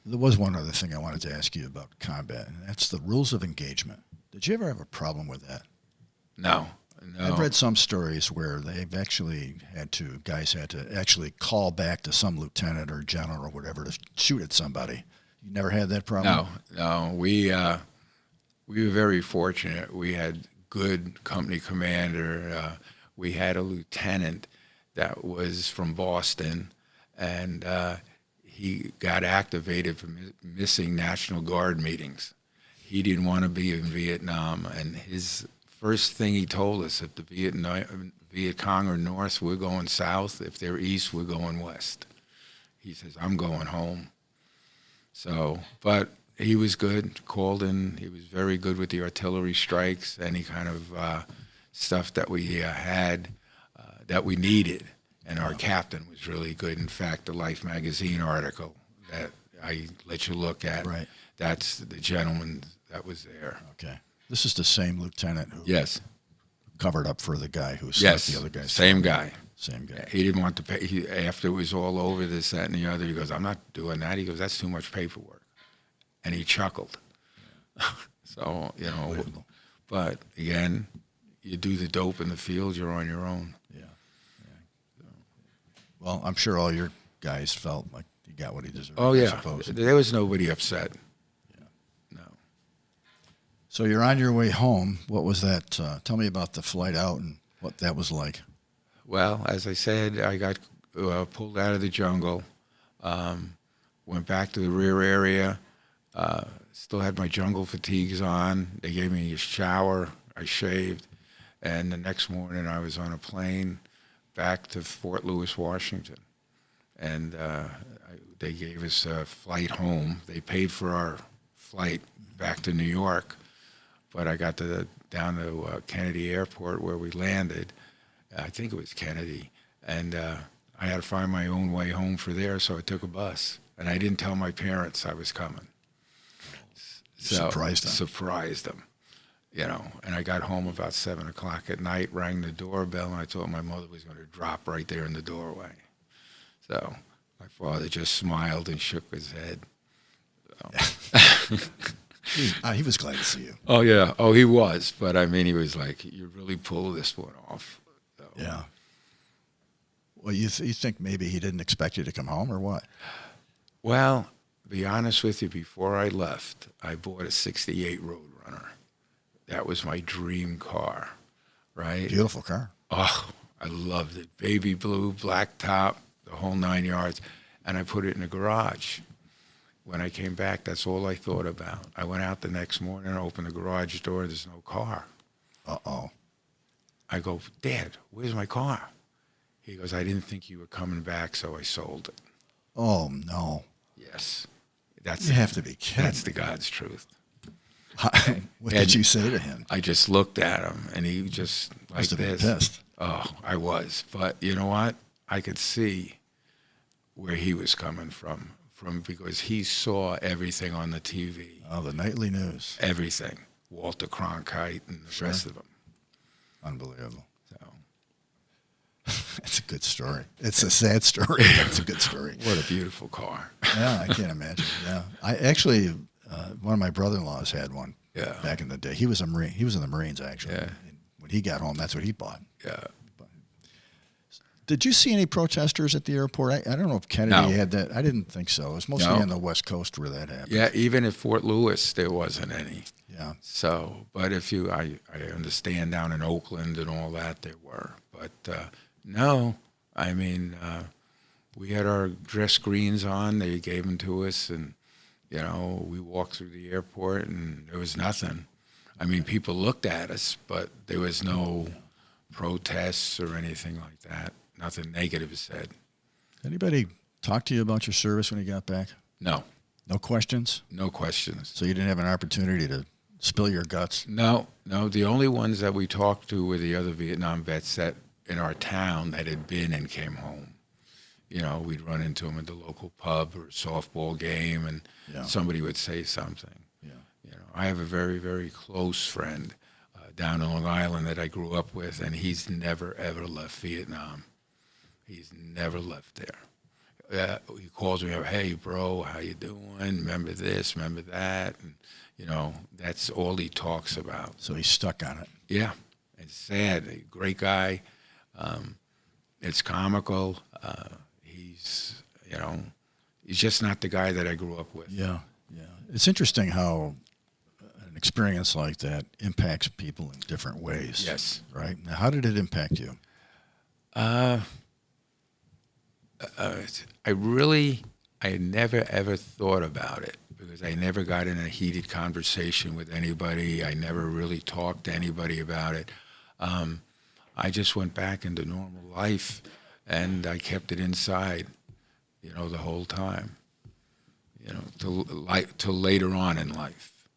There was one other thing I wanted to ask you about combat, and that's the rules of engagement. Did you ever have a problem with that? No. I've read some stories where guys had to actually call back to some lieutenant or general or whatever to shoot at somebody. You never had that problem? No. We were very fortunate. We had good company commander. We had a lieutenant that was from Boston, and he got activated for missing National Guard meetings. He didn't want to be in Vietnam, and his first thing he told us, if the Viet Cong are north, we're going south. If they're east, we're going west. He says, I'm going home. So, but he was good, called in. He was very good with the artillery strikes, any kind of stuff that we had that we needed. And our captain was really good. In fact, the Life magazine article that I let you look at, that's the gentleman that was there. Okay. This is the same lieutenant who covered up for the guy who shot the other guy. Same guy. Same guy. He didn't want to pay. After it was all over, this, that, and the other, he goes, I'm not doing that. He goes, that's too much paperwork. And he chuckled. So, but again, you do the dope in the field, you're on your own. Yeah. Well, I'm sure all your guys felt like he got what he deserved. Oh, I yeah. suppose. There was nobody upset. Yeah. No. So you're on your way home. What was that? Tell me about the flight out and what that was like. Well, as I said, I got pulled out of the jungle, went back to the rear area, still had my jungle fatigues on. They gave me a shower. I shaved. And the next morning I was on a plane back to Fort Lewis, Washington. And they gave us a flight home. They paid for our flight back to New York. But I got down to Kennedy Airport where we landed. I think it was Kennedy. And I had to find my own way home for there, so I took a bus. And I didn't tell my parents I was coming. Surprised them. And I got home about 7 o'clock at night, rang the doorbell, and I thought my mother was going to drop right there in the doorway. So my father just smiled and shook his head. So. He was glad to see you. Oh, yeah. Oh, he was. But, I mean, he was like, you really pulled this one off. So. Yeah. Well, you think maybe he didn't expect you to come home or what? Well, to be honest with you, before I left, I bought a 68 Roadrunner. That was my dream car, right? Beautiful car. Oh, I loved it. Baby blue, black top, the whole 9 yards. And I put it in the garage. When I came back, that's all I thought about. I went out the next morning, I opened the garage door, there's no car. Uh-oh. I go, Dad, where's my car? He goes, I didn't think you were coming back, so I sold it. Oh, no. Yes. You have to be kidding. That's the God's truth. What did you say to him? I just looked at him, and he just like Must have been this. pissed. Oh, I was. But you know what? I could see where he was coming from because he saw everything on the TV. Oh, the nightly news. Everything. Walter Cronkite and the rest of them. Unbelievable. So It's a good story. It's a sad story, but it's a good story. what a beautiful car. Yeah, I can't imagine. Yeah, I actually, one of my brother-in-laws had one. Yeah. Back in the day, he was a Marine. He was in the Marines actually. Yeah. And when he got home, that's what he bought. Yeah. Did you see any protesters at the airport? I don't know if Kennedy had that. I didn't think so. It was mostly on the West Coast where that happened. Yeah, even at Fort Lewis, there wasn't any. Yeah. So, but I understand down in Oakland and all that there were. But no, I mean, we had our dress greens on. They gave them to us, and, we walked through the airport, and there was nothing. I mean, people looked at us, but there was no protests or anything like that. Nothing negative said. Anybody Talk to you about your service when you got back? No. No questions? No questions. So you didn't have an opportunity to spill your guts? No. The only ones that we talked to were the other Vietnam vets that in our town that had been and came home. We'd run into them at the local pub or softball game, and somebody would say something. Yeah. I have a very, very close friend down in Long Island that I grew up with, and he's never, ever left Vietnam. He's never left there. He calls me up, hey, bro, how you doing? Remember this, remember that? And, that's all he talks about. So he's stuck on it. Yeah. It's sad. A great guy. It's comical. He's just not the guy that I grew up with. Yeah. It's interesting how an experience like that impacts people in different ways. Yes. Right? Now, how did it impact you? I never ever thought about it because I never got in a heated conversation with anybody. I never really talked to anybody about it. I just went back into normal life, and I kept it inside, the whole time, till later on in life.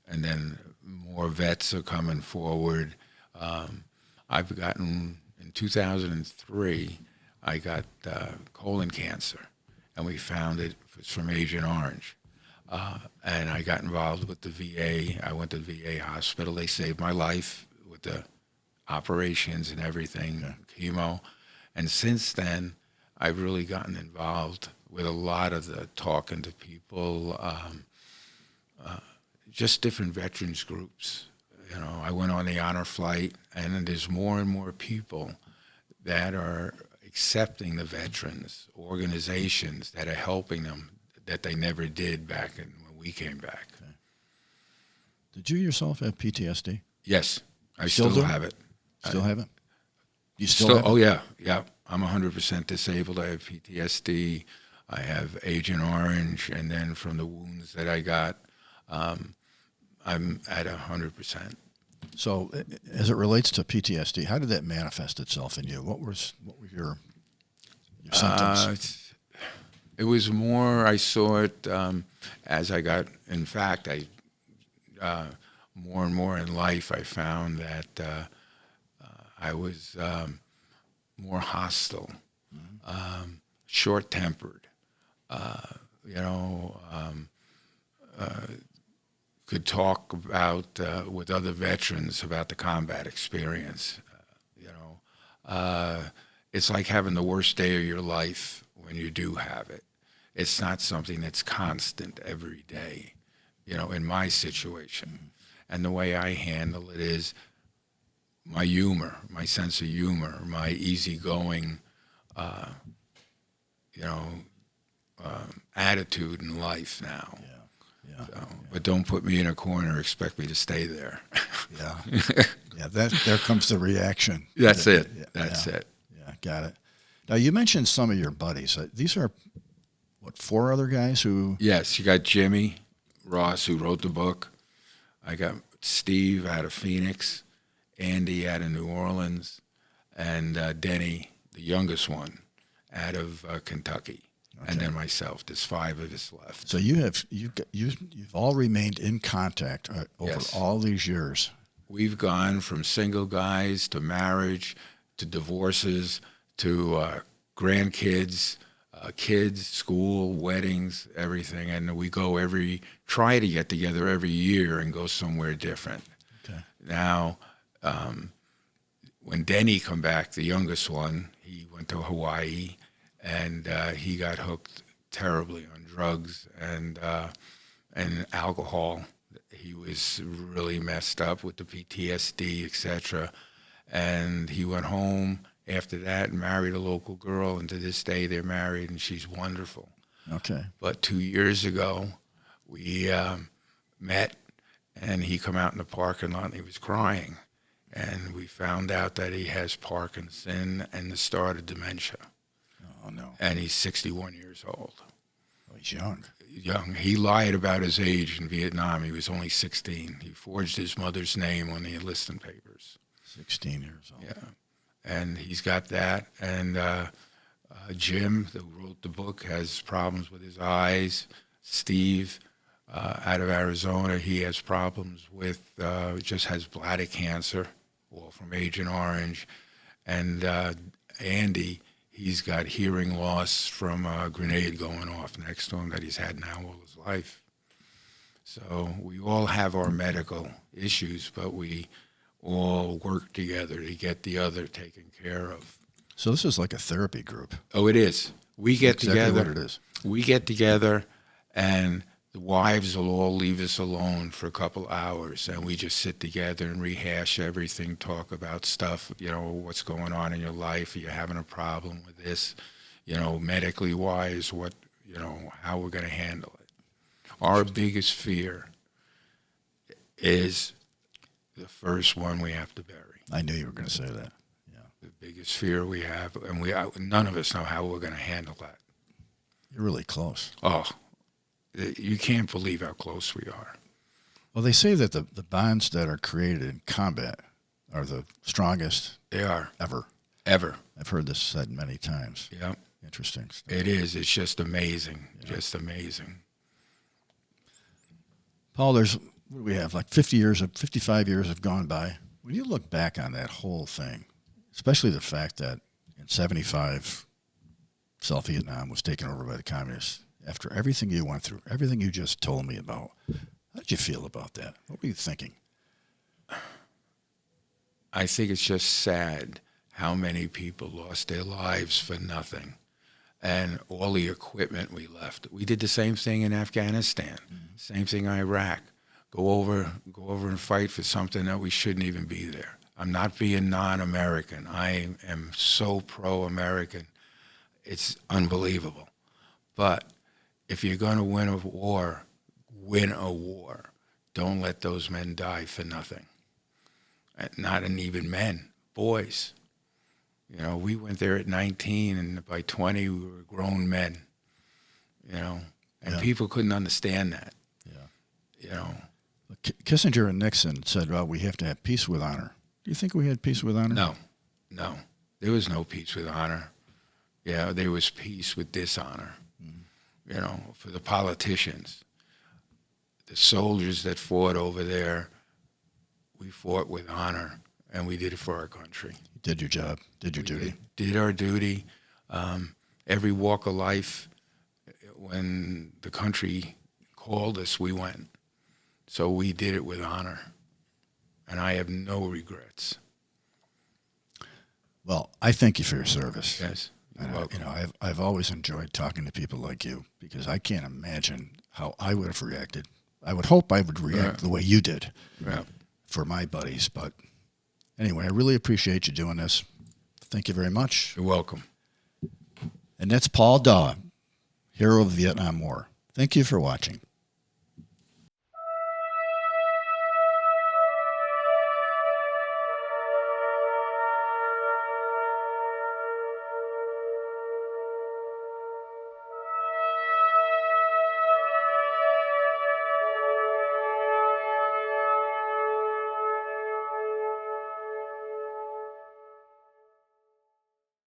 And then more vets are coming forward. I've gotten, in 2003, I got colon cancer, and we found it was from Agent Orange. And I got involved with the VA. I went to the VA hospital. They saved my life with the operations and everything, chemo. And since then, I've really gotten involved with a lot of the talking to people, just different veterans groups. You know, I went on the honor flight, and there's more and more people that are accepting the veterans, organizations that are helping them that they never did back when we came back. Okay. Did you yourself have PTSD? Yes, I still have it. Still have it? You still have it? Oh, yeah. I'm 100% disabled. I have PTSD. I have Agent Orange, and then from the wounds that I got, I'm at 100%. So, as it relates to PTSD, how did that manifest itself in you? What were your symptoms? It was more, I saw it as I got, in fact, more and more in life, I found that I was more hostile, short-tempered, could talk about with other veterans about the combat experience. It's like having the worst day of your life when you do have it. It's not something that's constant every day, in my situation. And the way I handle it is my humor, my sense of humor, my easygoing, attitude in life now. But don't put me in a corner. Expect me to stay there. There comes the reaction. That's it. That's it. Yeah, got it. Now you mentioned some of your buddies. These are what, 4 other guys who? Yes, you got Jimmy Ross who wrote the book. I got Steve out of Phoenix, Andy out of New Orleans, and Denny, the youngest one, out of Kentucky. Okay. And then myself. There's 5 of us left. So you've all remained in contact over all these years. We've gone from single guys to marriage to divorces to grandkids, kids, school, weddings, everything. And we try to get together every year and go somewhere different. Okay. Now, when Denny come back, the youngest one, he went to Hawaii. And he got hooked terribly on drugs and alcohol. He was really messed up with the PTSD, etc. And he went home after that and married a local girl. And to this day, they're married, and she's wonderful. Okay. But 2 years ago, we met, and he come out in the parking lot, and he was crying. And we found out that he has Parkinson and the start of dementia. Oh, no. And he's 61 years old. Oh, he's young. Young. He lied about his age in Vietnam. He was only 16. He forged his mother's name on the enlistment papers. 16 years old. Yeah. And he's got that. And Jim, who wrote the book, has problems with his eyes. Steve, out of Arizona, he has problems with, just has bladder cancer, all from Agent Orange. And Andy, he's got hearing loss from a grenade going off next to him that he's had now all his life. So we all have our medical issues, but we all work together to get the other taken care of. So this is like a therapy group. Oh, it is. We get together. What it is. We get together, and the wives will all leave us alone for a couple hours, and we just sit together and rehash everything, talk about stuff, what's going on in your life. Are you having a problem with this, medically wise, how we're going to handle it. Our biggest fear is the first one we have to bury. I knew you were going to say that. Yeah. The biggest fear we have, and none of us know how we're going to handle that. You're really close. Oh, you can't believe how close we are. Well, they say that the bonds that are created in combat are the strongest. They are. Ever. I've heard this said many times. Yeah. Interesting stuff. It is. It's just amazing. Yeah. Just amazing. Paul, what do we have, like 55 years have gone by. When you look back on that whole thing, especially the fact that in 75, South Vietnam was taken over by the communists, after everything you went through, everything you just told me about, how did you feel about that? What were you thinking? I think it's just sad how many people lost their lives for nothing, and all the equipment we left. We did the same thing in Afghanistan, same thing in Iraq. Go over and fight for something that we shouldn't even be there. I'm not being non-American. I am so pro-American. It's unbelievable. But if you're going to win a war, win a war. Don't let those men die for nothing. Not even men, boys. You know, we went there at 19, and by 20, we were grown men, you know, and people couldn't understand that. You know. Kissinger and Nixon said, well, we have to have peace with honor. Do you think we had peace with honor? No. There was no peace with honor. Yeah, there was peace with dishonor, you know, for the politicians. The soldiers that fought over there, we fought with honor, and we did it for our country. You did your job, did your duty. Did our duty. Every walk of life, when the country called us, we went. So we did it with honor, and I have no regrets. Well, I thank you for your service. Yes, you're And welcome. I've always enjoyed talking to people like you, because I can't imagine how I would have reacted. I would hope I would react the way you did for my buddies. But anyway, I really appreciate you doing this. Thank you very much. You're welcome. And that's Paul Daw, hero of the Vietnam War. Thank you for watching.